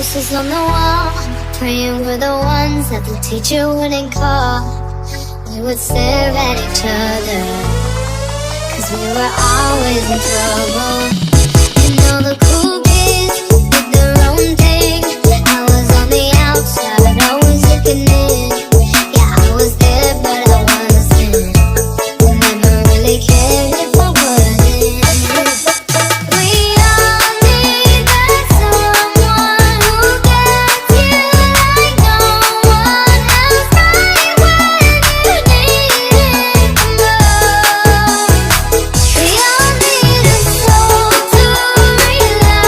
posters on the wall, praying we're the ones that the teacher wouldn't call. We would stare at each other, cause we were always in trouble. You know the cool kids did their own thing. I was on the outside, always looking in. Yeah, I was there, but I wasn't. Never really cared if I wasn't. We all need that someone who gets you like no one else, right when you need it the most. We all need a soul to rely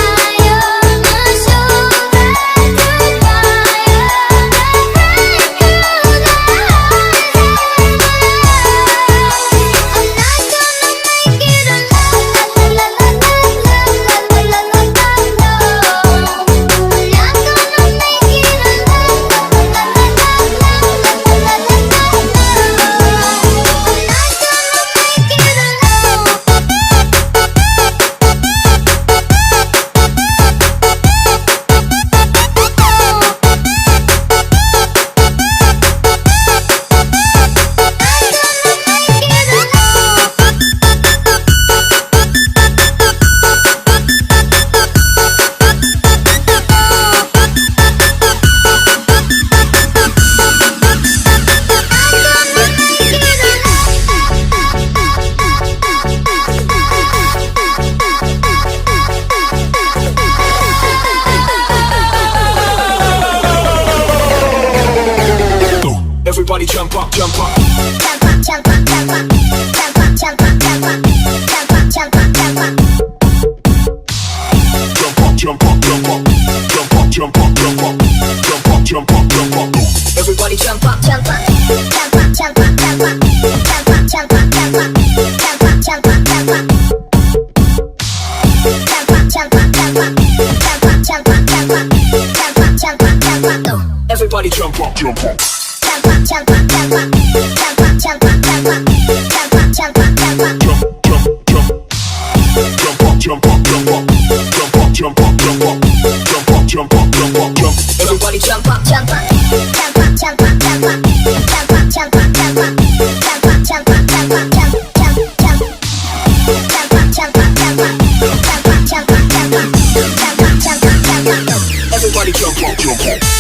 on, a shoulder to cry on, a friend through the highs and lows. I'm not gonna make it alone, la la la la la la la la la la, no. I'm not gonna make it alone, la la la la la la la la la la, no. I'm not Everybody jump up, jump up. jump up, jump up, jump up, jump up, jump up, jump up, jump up, jump up. Jump up, jump up, jump up, jump up, jump up, jump up, jump up, jump up. Everybody jump up, Jump up, jump up, jump up, jump up, jump up, jump up, jump up, jump up, jump up, jump up. Jump up, jump up, jump up, jump up, jump up, jump up, jump up, jump up, jump up. everybody jump up, jump up. Jump up, jump up, jump up, jump up, jump up, jump up, jump up, jump up, jump up. Jump up, jump up, jump up, jump up, jump up, jump up, jump up, jump up, jump. Everybody jump up, Jump up, jump up, jump up, jump up, jump up, jump up, jump up, jump up, jump up, jump up, jump, jump, jump. Jump up, jump up, jump up, jump up, jump up, jump up, jump up, jump up, jump up. everybody jump up, jump up.